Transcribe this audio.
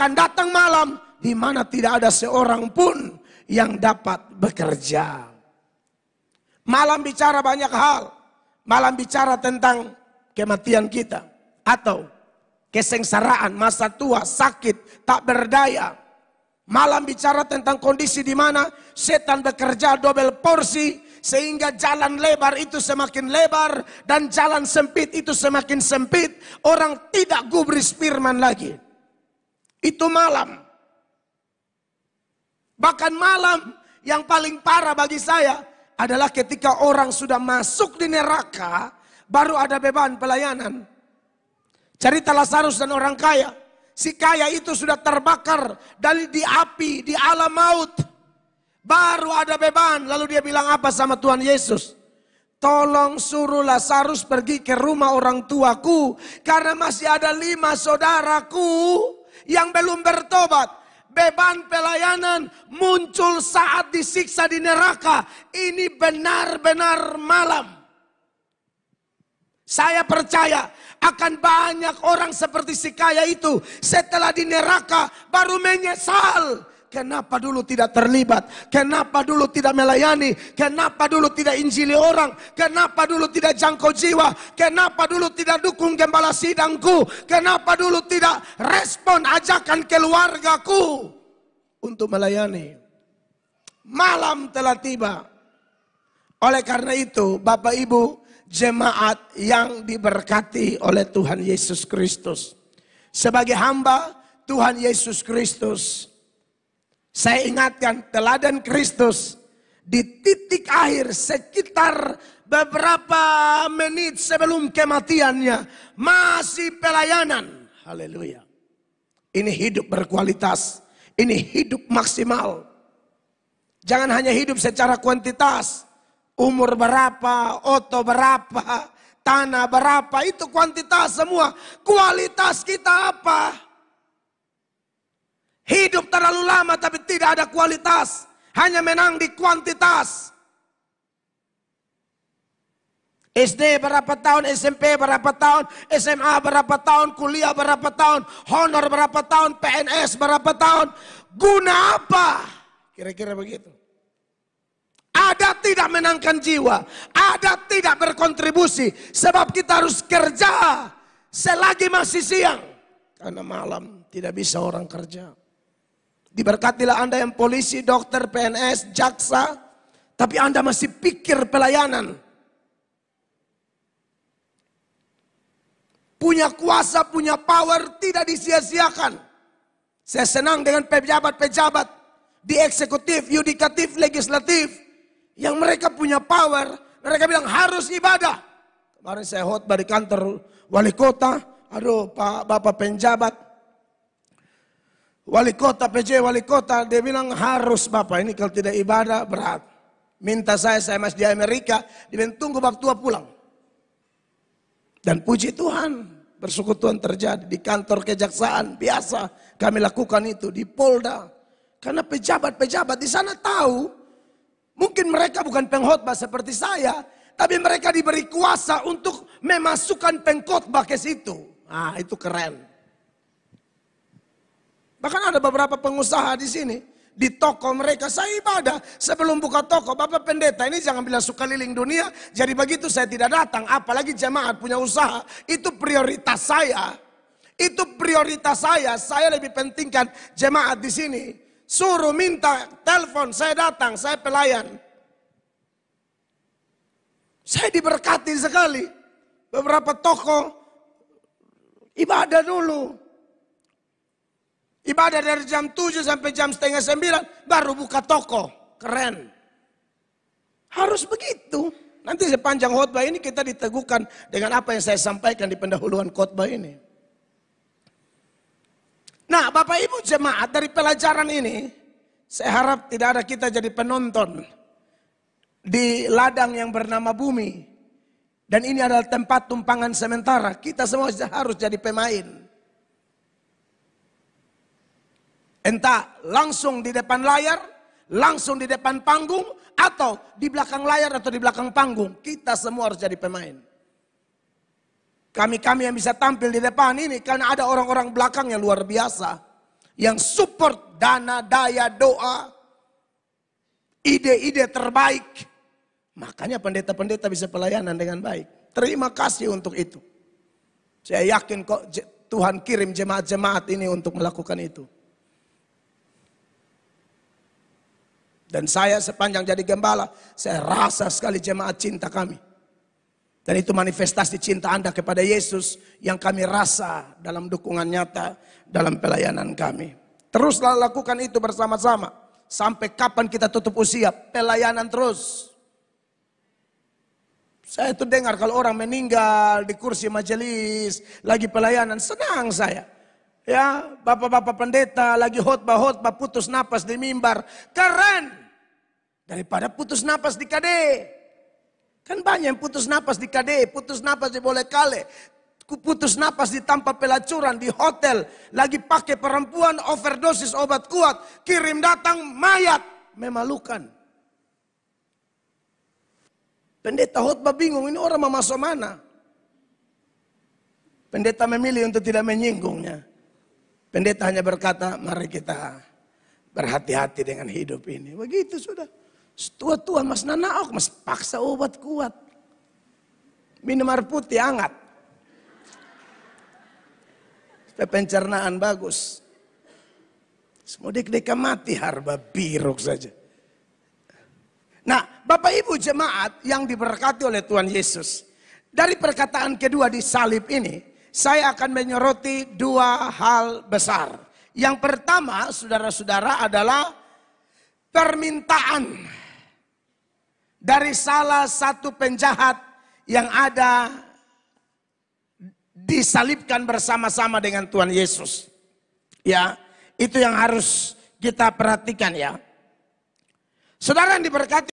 akan datang malam di mana tidak ada seorang pun yang dapat bekerja. Malam bicara banyak hal. Malam bicara tentang kematian kita. Atau kesengsaraan, masa tua, sakit, tak berdaya. Malam bicara tentang kondisi di mana setan bekerja double porsi. Sehingga jalan lebar itu semakin lebar. Dan jalan sempit itu semakin sempit. Orang tidak gubris firman lagi. Itu malam. Bahkan malam yang paling parah bagi saya adalah ketika orang sudah masuk di neraka. Baru ada beban pelayanan. Cerita Lazarus dan orang kaya. Si kaya itu sudah terbakar dari di api, di alam maut. Baru ada beban. Lalu dia bilang apa sama Tuhan Yesus? Tolong suruh Lazarus pergi ke rumah orang tuaku. Karena masih ada 5 saudaraku yang belum bertobat. Beban pelayanan muncul saat disiksa di neraka. Ini benar-benar malam. Saya percaya akan banyak orang seperti si kaya itu. Setelah di neraka baru menyesal. Kenapa dulu tidak terlibat? Kenapa dulu tidak melayani? Kenapa dulu tidak injili orang? Kenapa dulu tidak jangkau jiwa? Kenapa dulu tidak dukung gembala sidangku? Kenapa dulu tidak respon ajakan keluargaku untuk melayani? Malam telah tiba. Oleh karena itu, Bapak Ibu, jemaat yang diberkati oleh Tuhan Yesus Kristus. Sebagai hamba Tuhan Yesus Kristus, saya ingatkan teladan Kristus di titik akhir sekitar beberapa menit sebelum kematiannya masih pelayanan. Haleluya. Ini hidup berkualitas. Ini hidup maksimal. Jangan hanya hidup secara kuantitas. Umur berapa, oto berapa, tanah berapa, itu kuantitas semua. Kualitas kita apa? Hidup terlalu lama tapi tidak ada kualitas. Hanya menang di kuantitas. SD berapa tahun, SMP berapa tahun, SMA berapa tahun, kuliah berapa tahun, honor berapa tahun, PNS berapa tahun. Guna apa? Kira-kira begitu. Ada tidak menangkan jiwa. Ada tidak berkontribusi. Sebab kita harus kerja selagi masih siang. Karena malam tidak bisa orang kerja. Diberkatilah Anda yang polisi, dokter, PNS, jaksa. Tapi Anda masih pikir pelayanan. Punya kuasa, punya power, tidak disia-siakan. Saya senang dengan pejabat-pejabat di eksekutif, yudikatif, legislatif. Yang mereka punya power, mereka bilang harus ibadah. Kemarin saya khotbah di kantor wali kota. Aduh Pak Bapak penjabat. Wali kota, PJ wali kota, dia bilang harus Bapak ini kalau tidak ibadah berat. Minta saya masih di Amerika, dia bilang tunggu Bapak tua pulang. Dan puji Tuhan, bersyukur Tuhan terjadi di kantor kejaksaan biasa. Kami lakukan itu di Polda. Karena pejabat-pejabat di sana tahu, mungkin mereka bukan pengkhotbah seperti saya, tapi mereka diberi kuasa untuk memasukkan pengkhotbah ke situ. Ah, itu keren. Bahkan ada beberapa pengusaha di sini, di toko mereka saya ibadah sebelum buka toko. Bapak pendeta ini jangan bilang suka keliling dunia, jadi begitu saya tidak datang. Apalagi jemaat punya usaha, itu prioritas saya. Itu prioritas saya. Saya lebih pentingkan jemaat di sini. Suruh minta telepon, saya datang, saya pelayan. Saya diberkati sekali. Beberapa toko ibadah dulu. Ibadah dari jam 7 sampai jam setengah 9 baru buka toko. Keren. Harus begitu. Nanti sepanjang khotbah ini kita diteguhkan dengan apa yang saya sampaikan di pendahuluan khotbah ini. Nah, Bapak Ibu jemaat, dari pelajaran ini saya harap tidak ada kita jadi penonton di ladang yang bernama bumi. Dan ini adalah tempat tumpangan sementara. Kita semua harus jadi pemain. Entah langsung di depan layar, langsung di depan panggung, atau di belakang layar atau di belakang panggung. Kita semua harus jadi pemain. Kami yang bisa tampil di depan ini karena ada orang-orang belakang yang luar biasa. yang support dana, daya, doa, ide-ide terbaik. Makanya pendeta-pendeta bisa pelayanan dengan baik. Terima kasih untuk itu. Saya yakin kok Tuhan kirim jemaat-jemaat ini untuk melakukan itu. Dan saya sepanjang jadi gembala, saya rasa sekali jemaat cinta kami. Dan itu manifestasi cinta Anda kepada Yesus yang kami rasa dalam dukungan nyata dalam pelayanan kami. Teruslah lakukan itu bersama-sama. Sampai kapan kita tutup usia, pelayanan terus. Saya itu dengar kalau orang meninggal di kursi majelis, lagi pelayanan, senang saya. Ya, bapak-bapak pendeta lagi khotbah putus napas di mimbar, keren. Daripada putus napas di KD. Kan banyak yang putus napas di KD, putus napas di Boleh Kale, putus napas di tanpa pelacuran, di hotel, lagi pakai perempuan overdosis obat kuat, kirim datang mayat, memalukan. Pendeta khotbah bingung, ini orang mau masuk mana? Pendeta memilih untuk tidak menyinggungnya. Pendeta hanya berkata, mari kita berhati-hati dengan hidup ini. Begitu sudah. Tua-tua mas nanaok, mas paksa obat kuat. Minum air putih hangat. Supaya pencernaan bagus. Semua dek-deka mati harba biruk saja. Nah, Bapak Ibu jemaat yang diberkati oleh Tuhan Yesus. Dari perkataan kedua di salib ini, saya akan menyoroti dua hal besar. Yang pertama, saudara-saudara, adalah permintaan dari salah satu penjahat yang ada disalibkan bersama-sama dengan Tuhan Yesus. Ya, itu yang harus kita perhatikan ya. Saudara yang diberkati